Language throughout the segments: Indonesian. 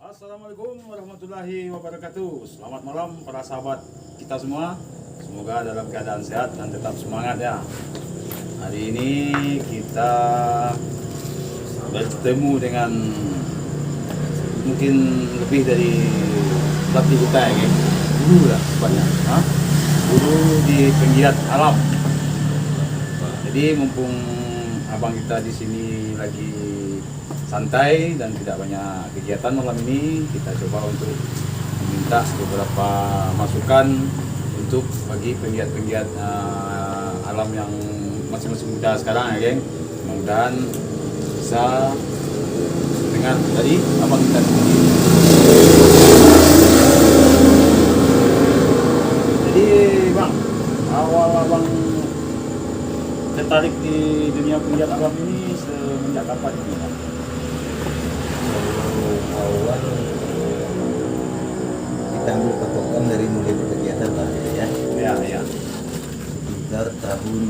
Assalamualaikum warahmatullahi wabarakatuh. Selamat malam para sahabat kita semua. Semoga dalam keadaan sehat dan tetap semangat ya. Hari ini kita bertemu dengan mungkin lebih dari pelatih kita ya, geng. Guru lah banyak. Guru di penggiat alam. Jadi mumpung abang kita di sini lagi santai dan tidak banyak kegiatan malam ini, kita coba untuk meminta beberapa masukan untuk bagi penggiat-penggiat alam yang masing-masing muda sekarang ya geng. Mudah-mudahan bisa dengar tadi abang kita sendiri. Jadi bang, awal abang tertarik di dunia penggiat alam ini semenjak kapan ini bang? Awal kita ambil patokan dari mulai berkegiatan lah ya. Ya. Sekitar tahun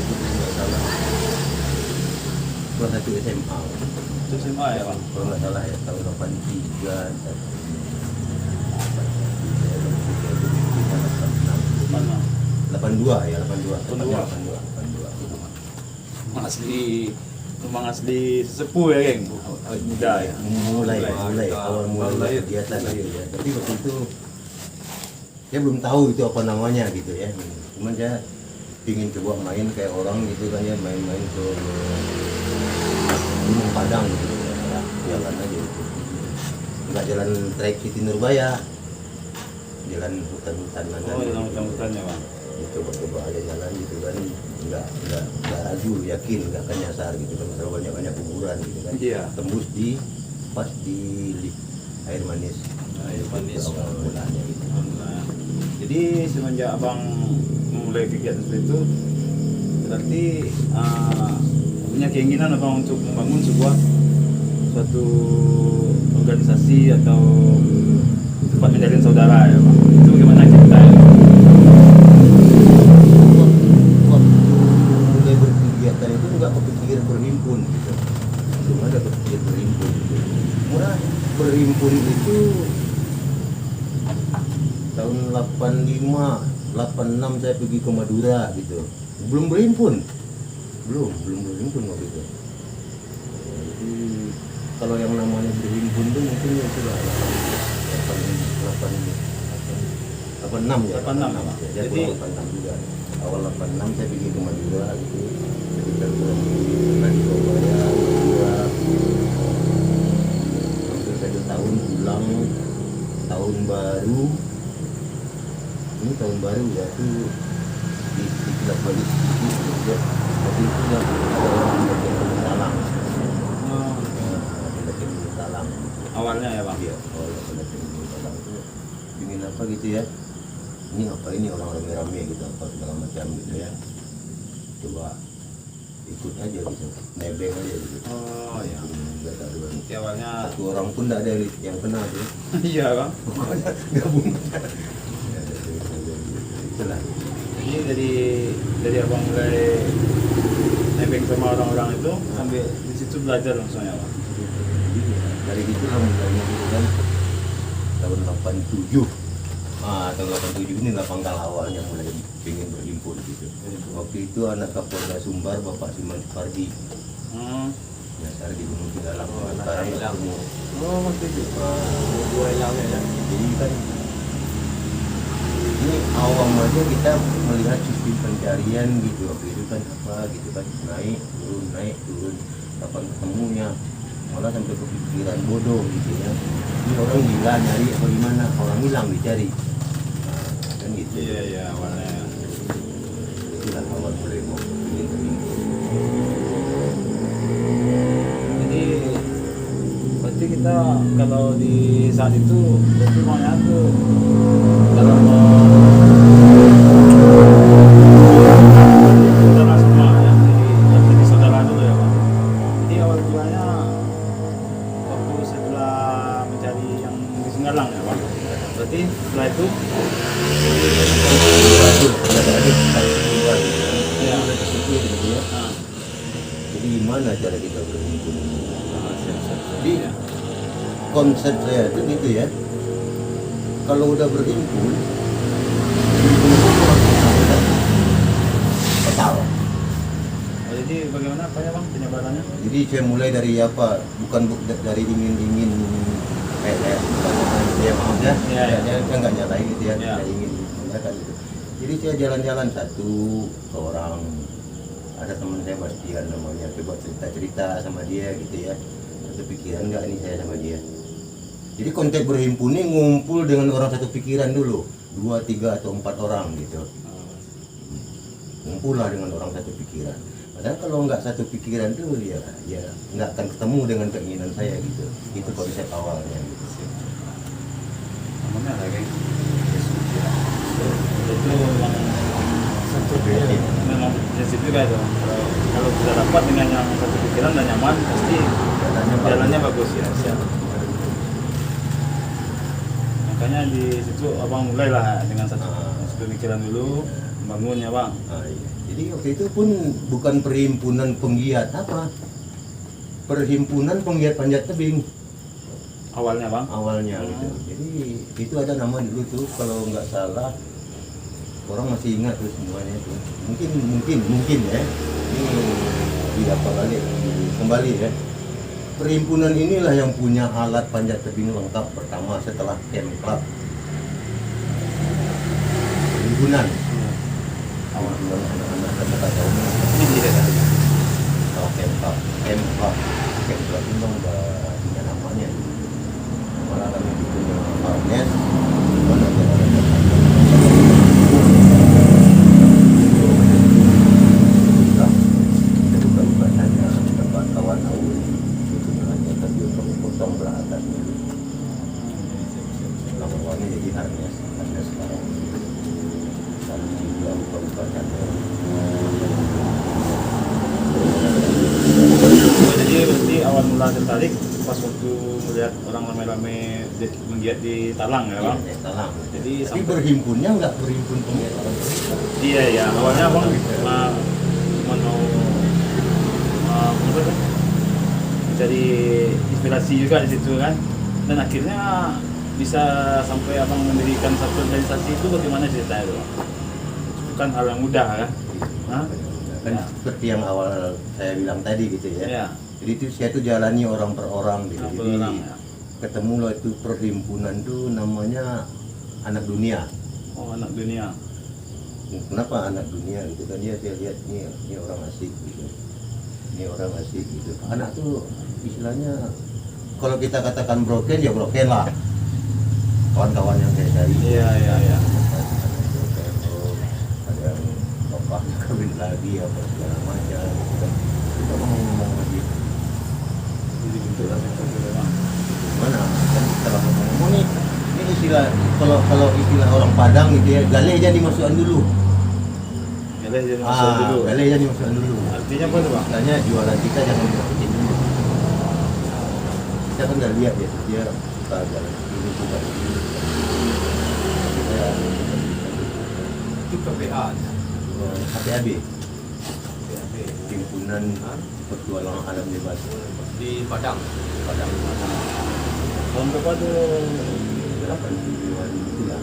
nggak salah kelas 1 SMA. Itu SMA ya bang? Kalau nggak salah ya tahun 83 Mana? 82 ya 82 Asli, memang asli sesepuh ya geng, awet muda ya. mulai awal mulai kegiatan gitu ya. Tapi waktu itu saya belum tahu itu apa namanya gitu ya. Cuman saya ingin coba main kayak orang gitu kan ya, main-main ke Gunung Padang gitu ya, jalan aja gitu. Nggak jalan trek Siti Nurbaya, jalan hutan-hutan mana. Oh, jalan hutan-hutannya bang. Coba aja jalan gitu kan, nggak ragu, yakin nggak akan nyasar gitu kan, terlalu banyak kuburan gitu kan. Iya. Tembus di pas di air manis. Air manis. Awal mulanya gitu. Nah, jadi semenjak abang memulai kegiatan seperti itu, berarti punya keinginan abang untuk membangun suatu organisasi atau tempat menjalin saudara ya bang. Itu bagaimana ceritanya? Mulai berkegiatan itu nggak kepikir berhimpun gitu, belum ada kepikir berhimpun gitu. Mulai berhimpun itu tahun 85, 86 saya pergi ke Madura gitu, belum berhimpun waktu itu. Jadi kalau yang namanya berhimpun itu mungkin ya sudah 86 ya. 86 ya, Pak. Jadi Jadi 86 juga. Awal 86 saya pergi ke Madura gitu. Sekitar bulan di Surabaya, Madura. Hampir 1 tahun pulang, tahun baru. Ini tahun baru ya, itu di Kilap Balik gitu. Waktu itu ada orang mendaki Gunung Talang. Mendaki Gunung Talang. awalnya ya bang. Iya, awalnya mendaki Gunung Talang itu ingin apa gitu ya. Ini apa ini orang rame-rame gitu, apa segala macam gitu ya. Coba ikut aja gitu, nebeng aja gitu. Oh iya. Nggak tahu kan. Jadi awalnya Satu orang pun nggak ada yang kenal tuh. iya bang. Pokoknya gabung. Itulah. Jadi dari abang mulai nebeng sama orang-orang itu sampai di situ belajar langsung ya bang. Dari itu lah mulainya gitu kan. Tahun 87. Tahun 87 ini lah pangkal awalnya mulai pengen berhimpun gitu. Waktu itu anak Kapolda Sumbar Bapak Siman Supardi. Nyasar di Gunung Tigalang. Sekarang ketemu. Oh waktu itu. Dua hilang ya. Jadi kan ini awam aja kita melihat sistem pencarian gitu. Waktu itu kan apa gitu kan, naik turun, kapan ketemunya. Malah sampai kepikiran bodoh gitu ya. Ini orang gila nyari apa gimana, orang hilang dicari. Kan gitu. Iya awalnya. Itulah awal mulai mau ingin berhimpun. Jadi berarti kita kalau di saat itu berarti maunya tuh kalau mau saudara semua ya, jadi saudara dulu ya bang. Jadi awal mulanya waktu setelah mencari yang di Singgalang ya bang. Berarti setelah itu ya. Jadi gimana cara kita berhimpun? Siap. Jadi Ya. konsep saya itu gitu ya. Kalau udah berhimpun, total. Jadi bagaimana apa ya bang penyebarannya? Jadi saya mulai dari apa? Dari ingin kayak saya mau ya, saya nggak nyalain gitu ya, Ya. saya ingin kan gitu. Jadi saya jalan-jalan satu orang, ada teman saya Bastian namanya, coba cerita sama dia gitu ya. Satu pikiran nggak ini saya sama dia. Jadi konteks berhimpun ini ngumpul dengan orang satu pikiran dulu, 2, 3 atau 4 orang gitu. Ngumpul lah dengan orang satu pikiran. Padahal kalau nggak satu pikiran tuh ya nggak akan ketemu dengan keinginan saya gitu. Itu konsep awalnya. Gitu. Namanya lagi. Itu memang satu Prinsip. memang prinsip juga itu. Kalau kita dapat dengan yang satu pikiran dan nyaman, pasti jalannya bagus ya. Siap. Makanya di situ abang mulailah dengan satu pemikiran dulu, bangunnya bang. Iya. Jadi waktu itu pun bukan perhimpunan penggiat apa, perhimpunan penggiat panjat tebing Awalnya bang. awalnya gitu. Jadi itu ada nama dulu tuh kalau nggak salah, orang masih ingat tuh semuanya tuh. Mungkin ya. Ini di apa kembali ya. Perhimpunan inilah yang punya alat panjat tebing lengkap pertama setelah camp club. Perhimpunan. Awal anak-anak kata tahu Ini tidak ada. kalau camp club itu bang udah punya namanya. Malah kami punya harness, mana ada itu bukan hanya tempat kawan tahu. Potong belah atasnya lawannya jadi harness sekarang kalau juga bukan Jadi berarti awal mula tertarik pas waktu melihat orang ramai-ramai menggiat di Talang ya bang. talang Jadi tapi sampai berhimpunnya nggak berhimpun penggiat orang iya ya awalnya bang cuma mau mencari inspirasi juga di situ kan, dan akhirnya bisa sampai abang mendirikan satu organisasi itu bagaimana ceritanya itu bang? Bukan hal yang mudah kan? Hah? kan Ya. seperti yang awal saya bilang tadi gitu ya. Ya. Jadi itu saya tuh jalani orang per orang gitu. Orang per Jadi orang, ya. ketemu lah itu perhimpunan tuh namanya anak dunia. Oh anak dunia. Kenapa anak dunia gitu kan, dia saya lihat ini orang asik gitu, ini orang asik gitu. Anak tuh istilahnya kalau kita katakan broken ya broken lah, kawan-kawan yang saya cari. Iya. Ada yang bapak kawin lagi apa segala macam gitu kan. Kita mau ngomong lagi Jadi bentuk rasa itu bang. mana kan setelah ngomong ini istilah kalau istilah orang Padang gitu ya, galeh jadi masukkan dulu. Galeh jadi masuk dulu. Galeh jadi masukkan dulu. Artinya apa tuh bang? Makanya jualan kita jangan dimasukin dulu. Kita kan udah lihat ya, dia suka jalan ini suka ini. Itu KPA HPAB, Himpunan Petualangan Alam Bebas di Padang. Padang. Tahun berapa tuh? 80-an itulah.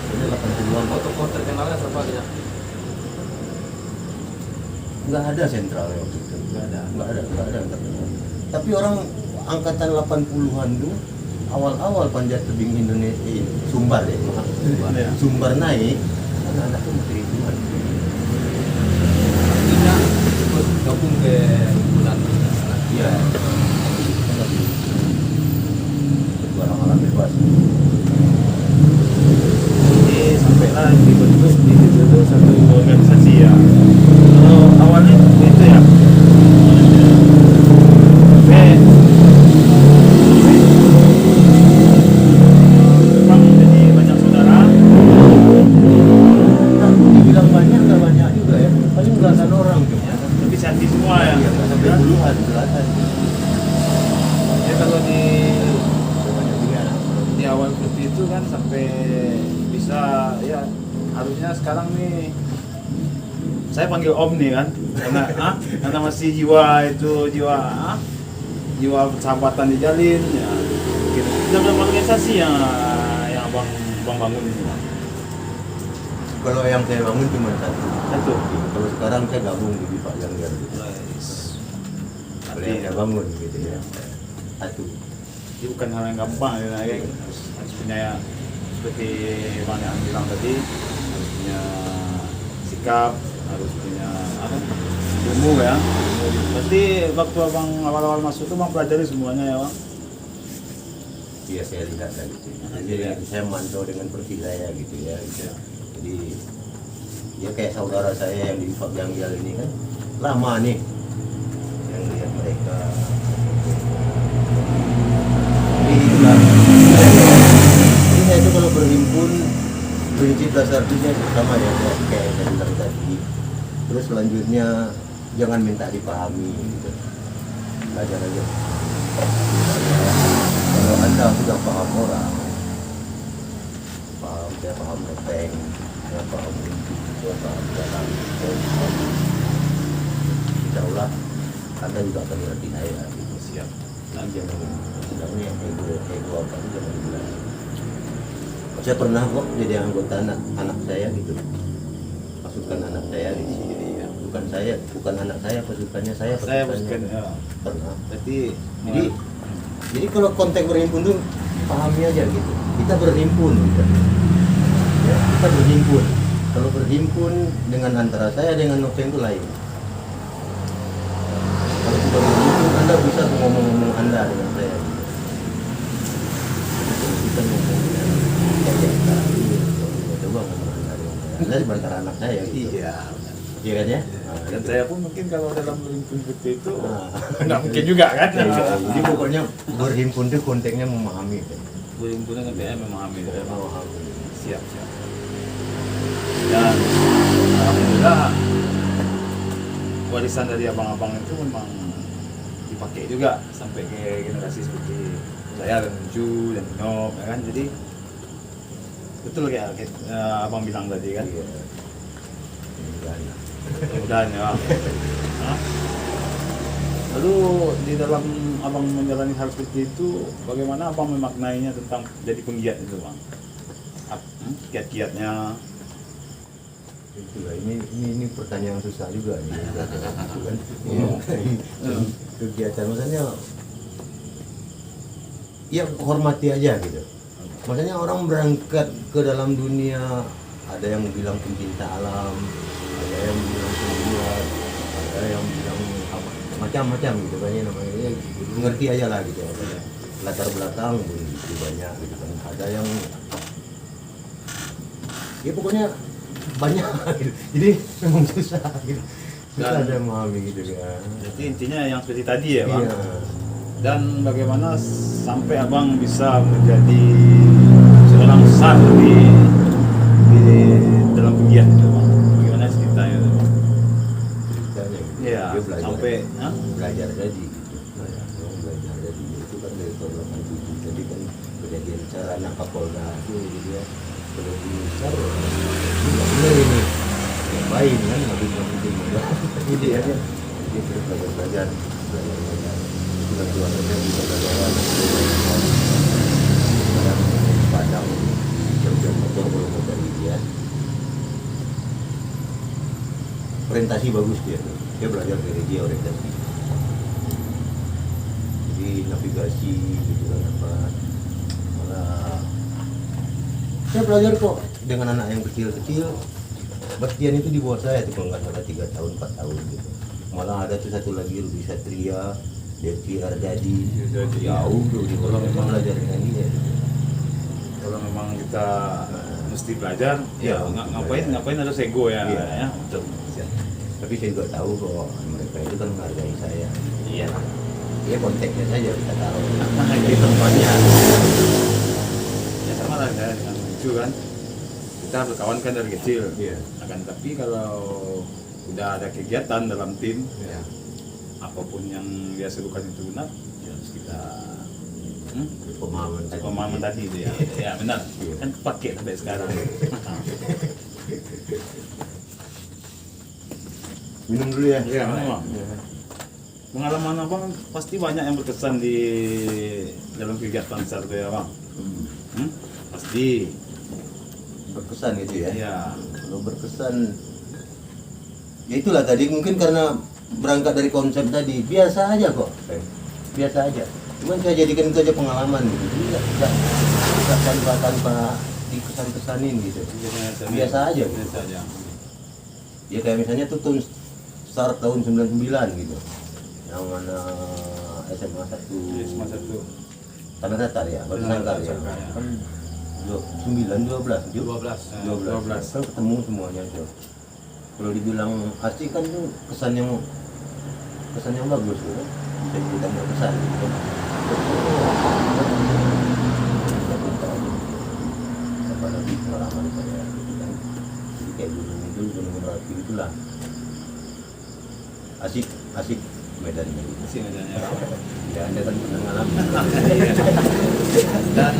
Ini 80-an. Tokoh terkenalnya siapa aja? Nggak ada sentralnya waktu itu. Nggak ada yang terkenal. Tapi orang angkatan 80-an tuh awal-awal panjat tebing Indonesia Sumbar ya, Ya. Sumbar naik, anak-anak tuh masih ribuan. Artinya ikut gabung ke bulan. Iya. Petualangan alam bebas. Jadi sampailah dibentuk di situ tuh satu organisasi ya. Kalau awalnya itu ya. Memang jadi banyak saudara. Dibilang banyak nggak banyak juga ya, paling belasan orang tuh. Tapi cantik semua ya. Iya, nggak sampai puluhan, belasan. Ya kalau Banyak juga. di awal seperti itu kan sampai bisa ya harusnya sekarang nih saya panggil Om nih kan karena karena masih jiwa jiwa persahabatan dijalin ya. Mungkin dalam organisasi yang abang bangun ini. Kalau yang saya bangun cuma satu. Satu. Kalau sekarang saya gabung di Pak Janggar. Kalau yang saya bangun gitu ya. Satu. Ini bukan hal yang gampang ya, harus punya seperti Bang yang bilang tadi, harus punya sikap, harus punya ilmu ya. Pasti waktu abang awal-awal masuk itu bang pelajari semuanya ya bang. Iya saya lihat dan gitu. Jadi saya mantau dengan profil saya gitu ya. Gitu. Jadi ya kayak saudara saya yang di Pak Janggal ini kan lama nih yang lihat mereka. Jadi itulah. Jadi saya itu kalau berhimpun prinsip dasar saya pertama ya kayak yang saya bilang tadi. Terus selanjutnya jangan minta dipahami gitu. Belajar aja. Kalau Anda sudah paham orang, dia paham tentang, dia paham inti, dia paham dalam, insya Allah Anda juga akan mengerti saya gitu. Siap. Dan jangan sebenarnya ego apa itu jangan dibilang. Saya pernah kok jadi anggota anak saya gitu, pasukan anak saya di sini. Bukan anak saya, pasukannya saya pasukan ya. Pernah. Berarti Jadi kalau konteks berhimpun tuh pahami aja gitu. Kita berhimpun gitu. Ya, kita berhimpun. Kalau berhimpun dengan antara saya dengan Noven itu lain. Kalau sudah berhimpun Anda bisa ngomong-ngomong Anda dengan saya gitu. Jadi kita ngomong kayak sekarang ini coba ngomong Anda dengan saya. Anda sebentar anak saya gitu. iya. Iya kan ya? Dan saya pun mungkin kalau dalam berhimpun seperti itu nggak mungkin juga kan. Jadi pokoknya berhimpun itu konteksnya memahami. Berhimpunnya kan dia memahami. Memahami. Siap. Dan alhamdulillah warisan dari abang-abang itu memang dipakai juga sampai ke generasi seperti saya dan Ju dan Nop ya kan. Jadi betul kayak abang bilang tadi kan. Iya. Mudah-mudahan ya. Hah? Lalu di dalam abang menjalani hal seperti itu, bagaimana abang memaknainya tentang jadi penggiat itu bang? Kiat-kiatnya. Itulah ini pertanyaan susah juga nih. Itu kan. Kegiatan maksudnya ya hormati aja gitu. Maksudnya orang berangkat ke dalam dunia, ada yang bilang pencinta alam, ada yang bilang pembuat, ada yang bilang apa, macam-macam gitu kan ya namanya. Ya, ngerti aja lah gitu. Latar belakang itu banyak gitu kan. Ada yang ya pokoknya banyak gitu. Jadi memang susah gitu. Susah ada memahami gitu kan. Jadi intinya yang seperti tadi ya bang. Iya. Dan bagaimana sampai abang bisa menjadi seorang besar di dalam penggiat itu bang? Bagaimana ceritanya itu bang? Ceritanya gitu. Iya, Dia belajar, sampai belajar tadi gitu. Belajar tadi itu kan dari tahun 87. Jadi kan kejadian cara anak Kapolda itu dia lebih besar. Tidak benar ini. Ngapain kan habis masukin modal. Jadi ya dia terus belajar. Itu kan keluarganya bisa belajar. Sekarang Padang jam-jam motor kalau mau dari dia. Orientasi bagus dia tuh. Dia belajar dari dia orientasi. Jadi navigasi gitu kan apa. Malah saya belajar kok dengan anak yang kecil-kecil. Bastian itu di bawah saya tuh kalau nggak salah 3 tahun 4 tahun gitu. Malah ada tuh satu lagi Rudi Satria, Devi Ardadi, jauh tuh di bawah memang belajar dengan dia. Kalau memang kita mesti belajar, ya ngapain harus ego ya? Iya. Ya, betul. Tapi saya juga tahu kok mereka itu kan menghargai saya. Iya. Ya konteksnya saja kita tahu. Di tempatnya. Ya sama lah ya dengan lucu kan. Kita berkawan kan dari kecil. Iya. Akan tapi kalau udah ada kegiatan dalam tim, Ya. apapun yang dia serukan itu benar, ya harus kita pemahaman tadi itu ya. Ya benar. Iya. Kan pakai sampai sekarang. Minum dulu ya. Iya, minum. Pengalaman abang pasti banyak yang berkesan di dalam kegiatan SAR itu ya bang. Pasti. Berkesan gitu ya. Ya. Kalau berkesan, ya itulah tadi mungkin karena berangkat dari konsep tadi biasa aja kok, biasa aja. Cuman saya jadikan itu aja pengalaman gitu. Jadi nggak tanpa dikesan-kesanin gitu. Biasa aja. Gitu. Biasa aja. Ya kayak misalnya tuh tahun start tahun 99 gitu. Yang mana SMA 1 SMA 1 Tanah Datar ya, baru sangkar ya. Kan 9, 12, 12 kan ketemu semuanya itu. Kalau dibilang asik kan tuh kesan yang bagus ya. Bisa dibilang berkesan gitu. Apalagi pengalaman saya gitu kan. Jadi kayak gunung Merapi itulah. Asik medannya gitu. sih medannya. Ya Anda kan pernah ngalamin. Dan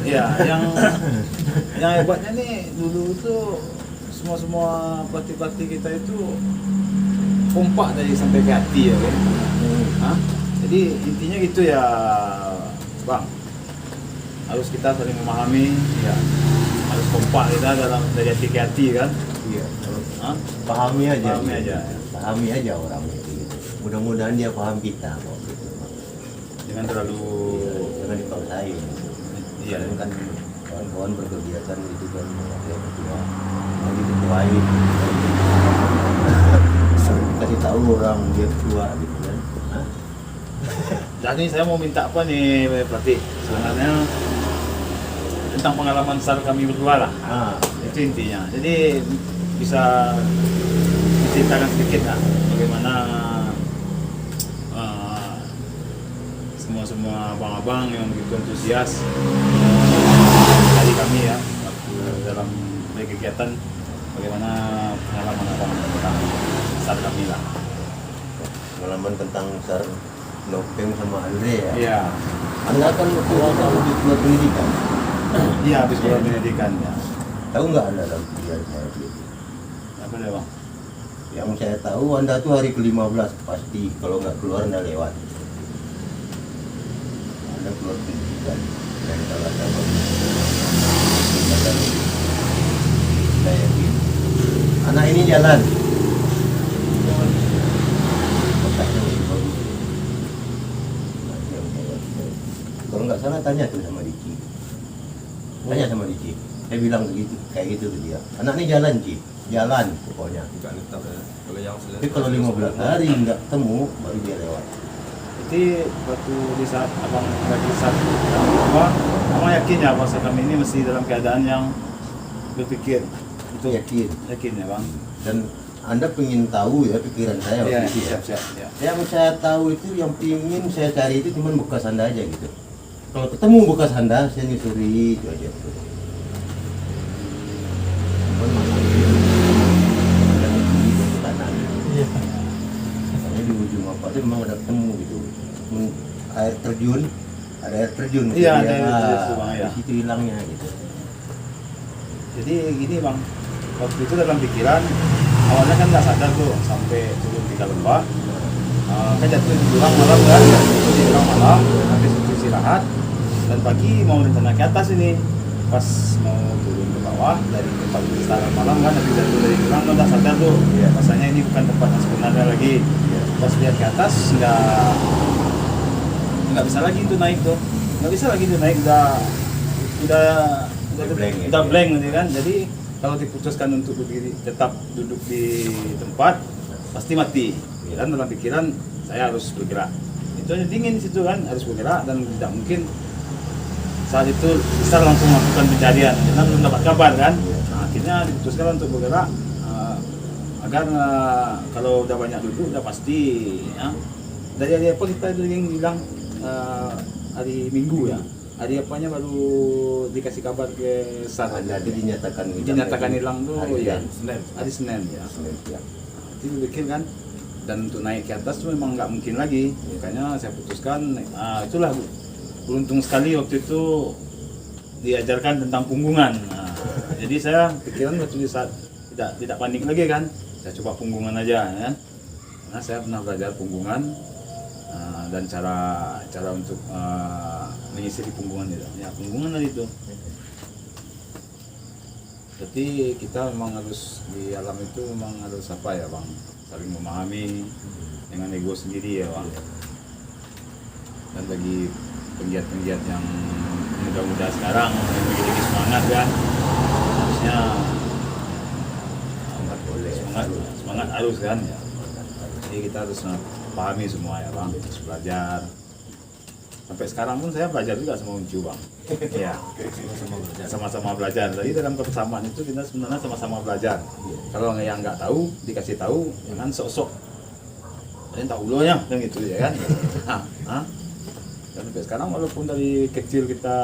ya yang hebatnya nih dulu itu semua pelatih kita itu kompak dari sampai ke hati ya kan. Hah? Jadi intinya gitu ya bang, harus kita saling memahami ya, harus kompak kita dalam dari hati ke hati kan. Iya. Hah? Pahami aja. Pahami gitu. aja. Pahami aja orang gitu. Mudah-mudahan dia paham kita kok gitu. Jangan terlalu Jangan dipaksain. iya Kadang kan kawan-kawan berkegiatan gitu kan dia ketua, mau diketuain. Kasih tahu orang dia ketua gitu kan. Hah? Jadi saya mau minta apa nih pelatih? Sebenarnya tentang pengalaman SAR kami berdua lah. Ah, Itu intinya. Jadi bisa diceritakan sedikit lah bagaimana semua abang-abang yang begitu antusias dari kami ya waktu dalam kegiatan, bagaimana pengalaman abang tentang SAR kami lah. pengalaman tentang SAR Nopeng sama Andre ya. Iya, Anda kan waktu di keluar pendidikan. iya habis keluar pendidikan ya. Tahu nggak Anda dalam pikiran saya gitu? Apa deh bang? Yang saya tahu Anda tuh hari ke-15 pasti, kalau nggak keluar Anda lewat. Anda keluar pendidikan dan kalau ada saya yakin anak ini jalan. Otaknya lebih bagus. Kalau nggak salah tanya tuh sama Diki. Tanya sama Diki. Saya bilang begitu, kayak gitu ke dia. Anak ini jalan Ci, jalan pokoknya. Bukan tetap ya. Kalau yang Tapi kalau 15 hari nggak ketemu, baru dia lewat. Jadi waktu di saat abang lagi saat abang yakin ya bahwa kami ini masih dalam keadaan yang berpikir itu Yakin. ya bang. Dan Anda pengen tahu ya pikiran saya waktu Iya, itu ya. siap ya. Yang saya tahu itu, yang pengen saya cari itu cuma bekas Anda aja gitu. Kalau ketemu bekas Anda, saya nyusuri itu aja. Cuman masalahnya ada kiri dan ke kanan. Iya. Makanya di ujung apa itu memang ada ketemu gitu. Air terjun, ada air terjun. Iya, gitu ada ya. air terjun itu, Bang, Di ya. situ hilangnya gitu. Jadi gini bang, waktu itu dalam pikiran awalnya kan nggak sadar tuh sampai turun 3 lembah. Kan jatuh di jurang malam kan, jatuh di jurang malam, habis itu istirahat dan pagi mau rencana ke atas ini. Pas mau turun ke bawah dari tempat istirahat malam kan, habis jatuh dari jurang kan udah sadar tuh, ya rasanya ini bukan tempat yang sebenarnya lagi. Pas lihat ke atas nggak bisa lagi tuh naik tuh, nggak bisa lagi tuh naik, udah blank gitu kan. Jadi kalau diputuskan untuk berdiri tetap duduk di tempat pasti mati. Dan dalam pikiran saya harus bergerak. Itu aja dingin di situ kan, harus bergerak dan tidak mungkin saat itu kita langsung melakukan pencarian karena belum dapat kabar kan. Nah, akhirnya diputuskan untuk bergerak agar kalau udah banyak duduk udah pasti ya. Dari hari apa kita itu yang bilang hari Minggu ya. Hari apanya baru dikasih kabar ke SAR. Jadi dinyatakan hilang tuh hari ya Senin. hari Senin ya. Senin ya. Jadi berpikir kan, dan untuk naik ke atas tuh memang nggak mungkin lagi. Makanya saya putuskan, itulah beruntung sekali waktu itu diajarkan tentang punggungan. Nah, jadi saya pikiran waktu di saat tidak panik lagi kan, saya coba punggungan aja ya. Karena saya pernah belajar punggungan dan cara untuk menyisiri punggungan itu. Ya punggungan itu. Jadi kita memang harus di alam itu memang harus apa ya bang, saling memahami dengan ego sendiri ya bang. Dan bagi penggiat-penggiat yang muda-muda sekarang yang memiliki semangat kan, harusnya semangat harus kan ya. Jadi kita harus pahami semua ya bang, harus belajar. Sampai sekarang pun saya belajar juga sama Uncu bang. Iya, sama-sama belajar. Jadi dalam kebersamaan itu kita sebenarnya sama-sama belajar. Kalau yang nggak tahu dikasih tahu, jangan sok-sok. Kalian tahu ulahnya, kan gitu ya kan. Dan sampai sekarang walaupun dari kecil kita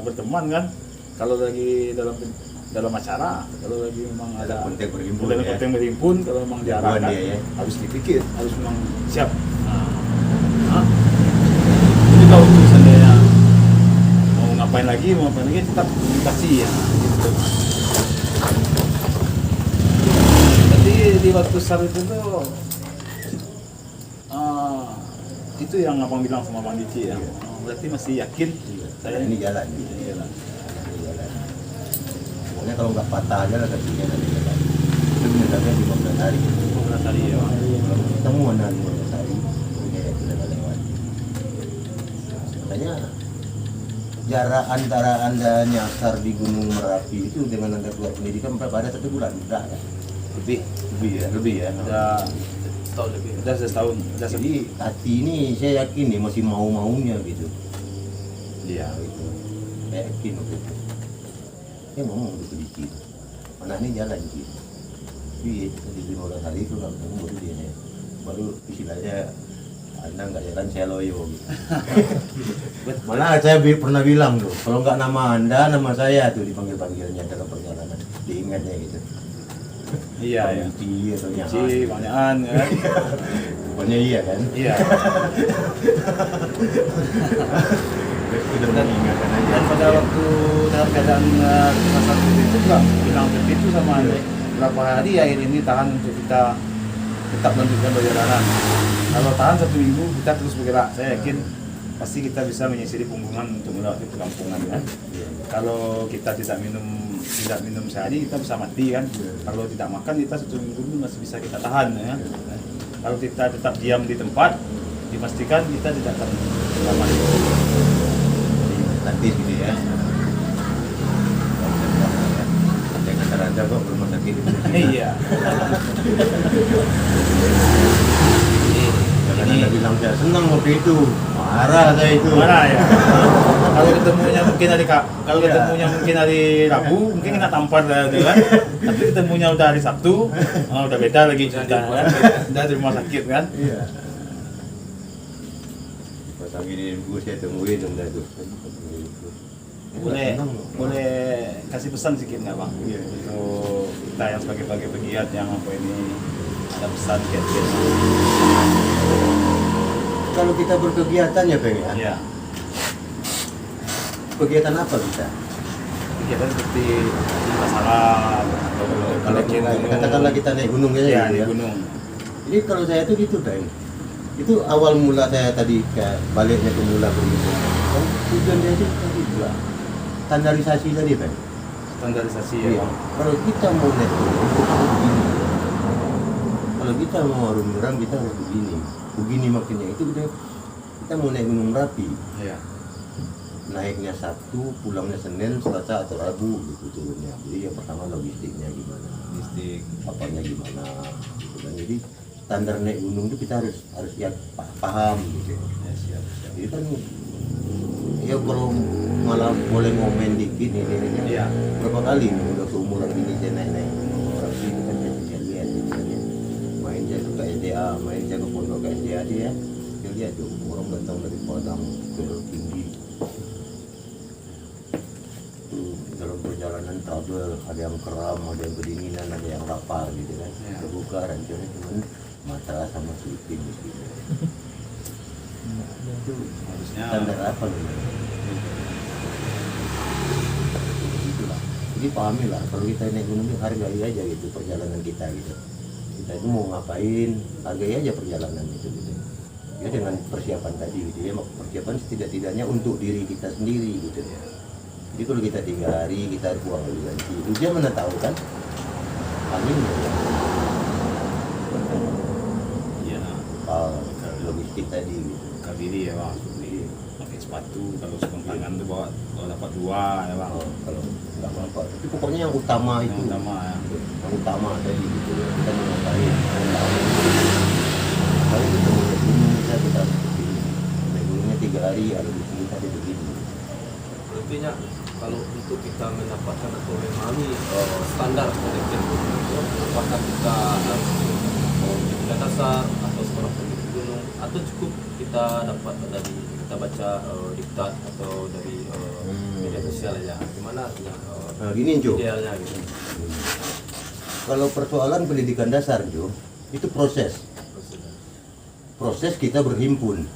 berteman kan, kalau lagi dalam acara, kalau lagi memang ada konten berhimpun, konten berhimpun, kalau memang diarahkan ya. harus dipikir, harus memang siap. Jadi kalau misalnya mau ngapain lagi tetap komunikasi ya gitu. Jadi di waktu SAR itu tuh itu yang abang bilang sama Bang Dici ya. Berarti masih yakin Saya ini jalan. Pokoknya kalau nggak patah aja lah kakinya nanti jalan. Itu menetapnya 15 hari. 15 hari ya. Kalau ketemu ada 15 hari, punya itu udah lewat. Makanya jarak antara Anda nyasar di Gunung Merapi itu dengan Anda keluar pendidikan berapa ada 1 bulan? Enggak kan? Lebih ya. Udah setahun. Jadi hati ini saya yakin nih masih mau-maunya gitu. Iya. Gitu. Saya yakin waktu itu. Dia ngomong gitu dikit. Anak ini jalan gitu. Tapi di 15 hari itu nggak ketemu baru dia baru istilahnya Anda nggak jalan saya loyo gitu. Malah saya pernah bilang tuh, kalau nggak nama Anda, nama saya tuh dipanggil-panggilnya dalam perjalanan. Diingatnya gitu. Iya ya. Atau Ci, banyakan kan. pokoknya iya kan? Iya. Sudah mengingatkan aja. Dan pada waktu dalam keadaan masa itu juga bilang begitu sama Anda. Berapa hari akhir ini tahan untuk kita tetap lanjutkan perjalanan. Kalau tahan 1 minggu kita terus bergerak. Saya yakin pasti kita bisa menyisiri punggungan untuk melewati perkampungan kan. Kalau kita tidak minum sehari kita bisa mati kan. Kalau tidak makan kita 1 minggu dulu masih bisa kita tahan ya. Kalau kita tetap diam di tempat dipastikan kita tidak akan selamat. Nanti gitu ya. Jangan terada kok rumah sakit. Iya. Jangan Anda bilang saya senang waktu itu. Marah saya itu. Marah ya. Kalau ketemunya mungkin hari Rabu, mungkin kena tampar lah tu kan. Tapi ketemunya udah hari Sabtu, udah beda lagi cerita kan. Udah di rumah sakit kan. Iya. Pas gini gue saya tungguin udah tuh. Boleh kasih pesan sedikit nggak bang? Iya. Untuk kita yang sebagai pegiat yang apa ini ada pesan kiat-kiat. Kalau kita berkegiatan ya Bang ya. Iya. Kegiatan apa kita? Kegiatan seperti masalah Kalau katakanlah kita naik gunung ya. Iya, gitu di gunung. Jadi kalau saya tuh gitu Bang. Itu awal mula saya tadi ke baliknya ke mula begitu. Kan tujuan dia itu tadi juga standarisasi tadi Bang. Standarisasi Iya. ya. Kalau kita mau naik gunung kita harus begini. Kalau kita mau arung-arung kita harus begini. Begini maksudnya itu kita mau naik Gunung Merapi. Iya. Naiknya Sabtu, pulangnya Senin, Selasa atau Rabu gitu turunnya. Jadi yang pertama logistiknya gimana, logistik apanya gimana, gitu kan. Jadi standar naik gunung itu kita harus ya paham gitu. Ya, siap. Jadi kan ya kalau malah boleh ngomen dikit nih, Iya. berapa kali nih udah seumuran ini saya naik Gunung Merapi itu kan saya lihat gitu kan ya. Main saya ke SDA, main saya ke pondok ke SDA dia, saya lihat tuh orang datang dari Padang ke tinggi. Dalam perjalanan travel ada yang keram, ada yang kedinginan, ada yang lapar gitu kan. Ya. Terbuka rancangannya cuman mata sama sleeping gitu. Itu Harusnya standar apa nih? Itulah. Jadi pahami lah kalau kita naik gunung itu hargai aja gitu perjalanan kita gitu. kita itu mau ngapain, hargai aja perjalanan itu gitu. Ya dengan persiapan tadi gitu ya, persiapan setidak-tidaknya untuk diri kita sendiri gitu ya. Jadi kalau kita 3 hari kita buang ganti, dia mana tahu kan angin ya. Iya. Logistik tadi gitu. Kabiri ya bang, seperti pakai sepatu, kalau sepatu tangan tuh bawa kalau dapat 2 ya bang. Kalau nggak apa-apa, tapi pokoknya yang utama Yang itu, utama ya. yang utama tadi gitu ya. Kita mau ngapain, kalau kita mau naik gunung kita naik gunungnya 3 hari, ada di sini tadi begini. Intinya kalau untuk kita mendapatkan atau memahami standar pendidikan itu, apakah kita harus pendidikan dasar atau sekolah pendidikan gunung, atau cukup kita dapat dari kita baca diktat atau dari media sosial ya, gimana artinya Nah gini Jo, idealnya gitu. kalau persoalan pendidikan dasar Jo, itu proses kita berhimpun.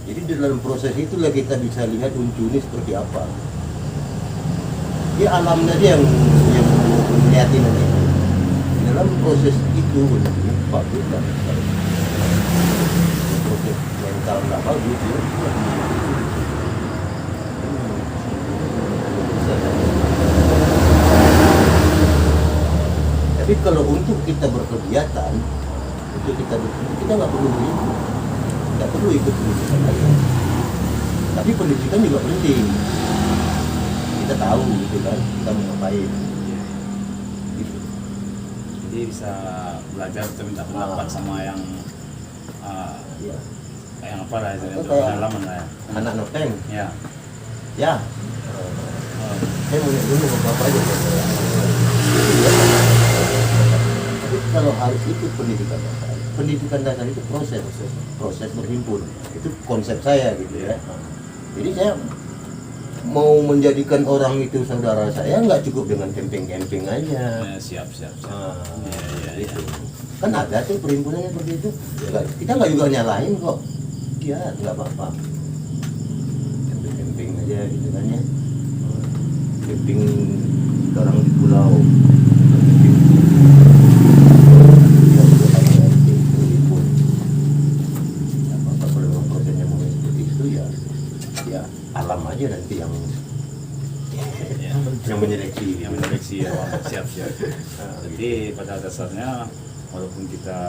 Jadi dalam proses itulah kita bisa lihat Uncu ini seperti apa. Dia alamnya dia yang melihatin nanti. Dalam proses itu bagus lah. Proses mental nggak bagus ya. Tapi kalau untuk kita berkegiatan, kita nggak perlu begitu. Nggak perlu ikut pendidikan lagi. Tapi pendidikan juga penting. Kita tahu gitu kan, kita mau ngapain. Gitu. Jadi bisa belajar atau minta pendapat sama yang Ya. yang apa lah itu, Itu yang kayak- pengalaman lah ya. Anak nopeng, Ya. ya. Saya mau lihat dulu apa aja. Tapi kalau harus ikut pendidikan dasar itu proses berhimpun. Itu konsep saya gitu ya. Jadi saya mau menjadikan orang itu saudara saya nggak cukup dengan camping-camping aja. Ya, siap. Nah, Iya. gitu. Kan ada tuh perhimpunannya seperti itu. Kita nggak juga nyalain kok. Ya nggak apa-apa. Camping aja gitu kan ya. Camping orang di pulau. Ya, udah kayak itu berhimpun. Nggak apa-apa kalau memang prosesnya mau seperti itu ya alam aja nanti yang menyeleksi. Yang menyeleksi ya bang. Siap. Jadi pada dasarnya walaupun kita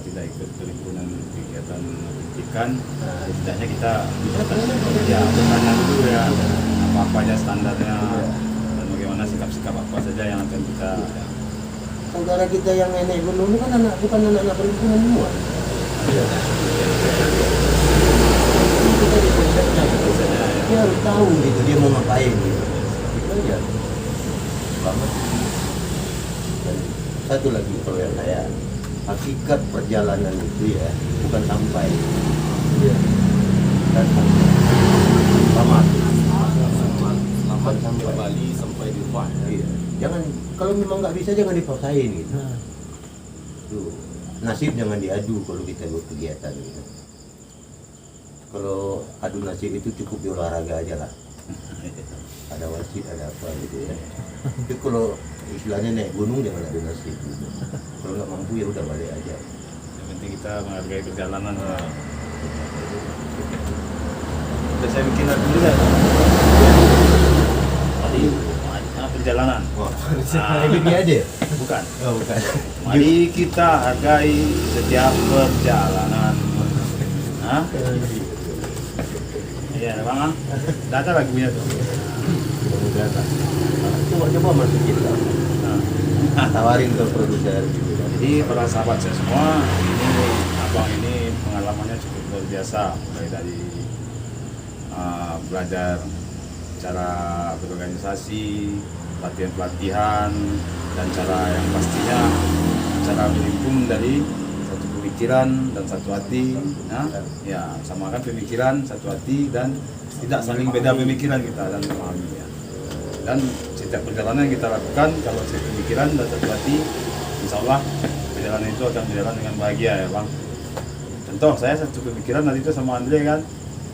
tidak ikut perhimpunan kegiatan pendidikan, setidaknya kita bisa ya bertanya dulu ya apa aja standarnya dan bagaimana sikap-sikap apa saja yang akan kita Saudara kita yang nenek gunung itu kan bukan anak-anak perhimpunan semua. Kita di konsepnya gitu. Dia harus tahu gitu, dia mau ngapain gitu. Itu aja. Banget. Dan satu lagi kalau yang saya, hakikat perjalanan itu ya bukan sampai. Dan selamat. Selamat Sampai. kembali sampai di rumah ya. Iya. Jangan, kalau memang nggak bisa jangan dipaksain gitu. Tuh, nasib jangan diadu kalau kita buat kegiatan gitu. Kalau adu nasib itu cukup di olahraga aja lah. Ada wasit, ada apa gitu ya. Tapi kalau istilahnya naik gunung jangan adu nasib gitu. Kalau nggak mampu ya udah balik aja. yang penting kita menghargai perjalanan. Udah saya bikin lagu dulu kan? Tadi perjalanan. Wah, ini aja. Bukan. Oh, bukan. Mari kita hargai setiap perjalanan. Hah? Iya, Bang. Ah. Data lagunya tuh. Coba masukin lah. Nah, Tawarin ke produser gitu kan. jadi para sahabat saya semua, ini abang ini pengalamannya cukup luar biasa, mulai dari belajar cara berorganisasi, pelatihan-pelatihan, dan cara yang pastinya cara berhimpun dari satu pemikiran dan satu hati. Ya, samakan pemikiran, satu hati, dan tidak saling beda pemikiran kita dan memahami ya. Dan setiap perjalanan yang kita lakukan, kalau satu pemikiran dan satu hati, insya Allah perjalanan itu akan berjalan dengan bahagia ya bang. Contoh saya satu pemikiran nanti itu sama Andre kan,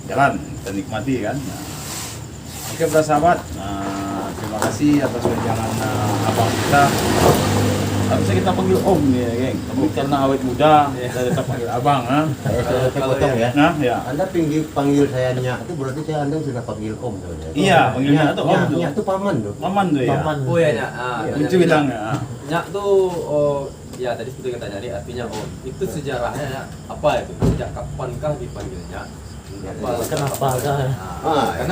jalan kita nikmati kan. Nah, oke para sahabat, terima kasih atas wejangan abang kita. Harusnya kita panggil Om ya, geng. Tapi karena awet muda, kita tetap panggil Abang, kan? Saya potong ya. Nah, ya. Anda panggil saya Nyak itu berarti saya Anda sudah panggil Om sebenarnya. Iya, panggilnya tuh Om tuh. Nyak itu paman tuh. Paman tuh ya. Oh ya Nyak. Lucu bilang ya. Nyak tuh ya tadi seperti yang tanya artinya itu sejarahnya Nyak. Apa itu? Sejak kapankah dipanggil Nyak? Kenapa kah?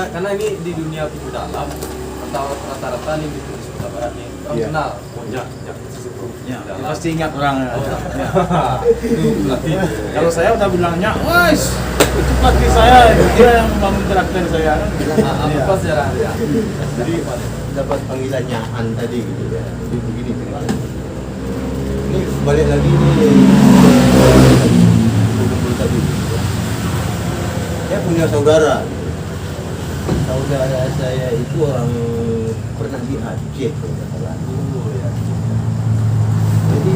Karena ini di dunia pintu dalam atau rata-rata nih di Sumatera Barat nih orang Iya. kenal Nyak sesepuh Ya, dalam. pasti ingat orang ya. Itu pelatih. Kalau saya udah bilangnya, wes itu pelatih saya, dia yang membangun karakter saya. Apa sejarahnya? Jadi dapat panggilan Nyakan tadi gitu ya. Jadi begini ceritanya. Ini balik lagi nih kumpul tadi. Saya punya saudara. Saudara saya itu orang pernah di Aceh kalau nggak salah. Jadi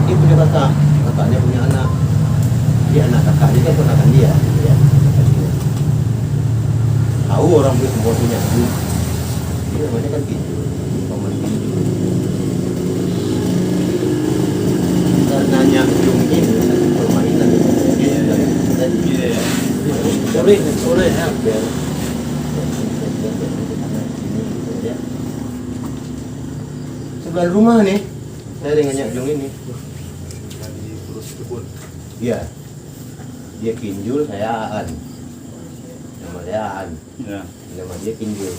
dia punya kakaknya punya anak. Dia anak kakaknya kan ponakan dia, gitu ya. Tahu orang itu semua punya Jung. Dia namanya kan Kinju, paman Kinju. Karena Jung ini satu permainan dia tadi. Boleh ya. Sebelah rumah nih, saya dengan Nyak Jung ini. Iya. Dia Kinjul, saya Aan. Nama saya Aan. Ya. Nama dia Kinjul.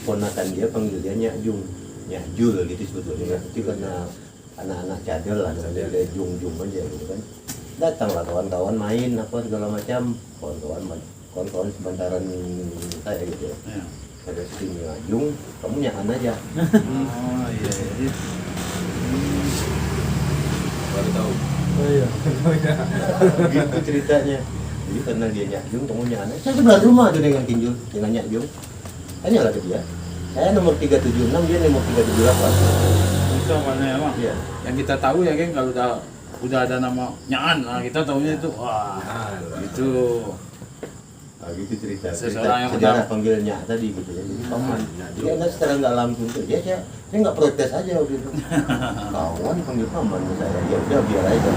Ponakan dia panggil dia Nyak Jung. Nyak Jul gitu sebetulnya. Itu karena anak-anak cadel lah, dia Jung aja gitu kan. Datanglah kawan-kawan main apa segala macam. Kawan-kawan sebantaran saya gitu ya. Ya. Ada sini Jung, kamu Nyakan aja. Oh iya. Baru tahu. Oh iya. Gitu ceritanya. Jadi karena dia Nyak Jung, kamu Nyakan aja. Saya sebelah rumah tuh dengan Kinjul, dengan Nyak Jung. Tanyalah ke dia. Saya nomor 376, dia nomor 378. Itu namanya apa? Iya. Yang kita tahu ya, geng, kalau udah ada nama Nyaan, nah kita tahunya itu wah itu Nah, gitu cerita. Seseorang yang Sejarah udah- panggil Nyak tadi gitu ya. Jadi paman. Dia nggak secara nggak langsung tuh. Saya nggak protes aja waktu itu. Kawan panggil paman ke saya. Ya udah biar aja.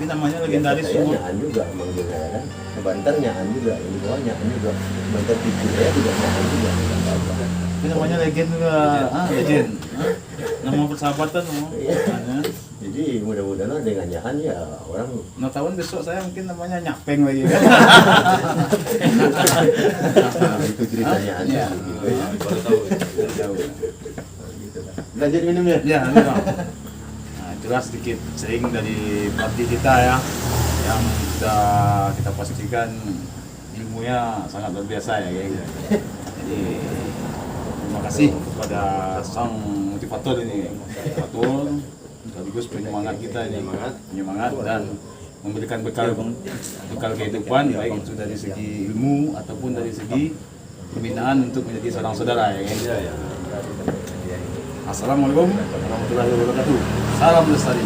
tapi namanya Ya, legendaris saya semua. Nyakan juga manggil saya kan. Sebantar Nyakan juga. Ini bawah Nyakan juga. Sebantar tipu saya juga Nyakan juga. Nggak apa-apa. Tapi namanya legend juga, legend. Nama persahabatan semua. Iya. Jadi mudah-mudahan dengan Nyakan ya orang. Nah tahun besok saya mungkin namanya Nyapeng lagi kan. Nah, itu ceritanya aja. Iya. Gitu ya. Baru tahu. Gitu lah. Lanjut minumnya. Ya, ini Bang. Nah, itulah sedikit sering dari pelatih kita ya, yang sudah kita pastikan ilmunya sangat luar biasa ya, geng. Jadi terima kasih kepada sang motivator ini, motivator sekaligus penyemangat kita ini, penyemangat dan memberikan bekal kehidupan, baik itu dari segi ilmu ataupun dari segi pembinaan untuk menjadi seorang saudara ya, geng. Assalamualaikum warahmatullahi wabarakatuh. Salam lestari.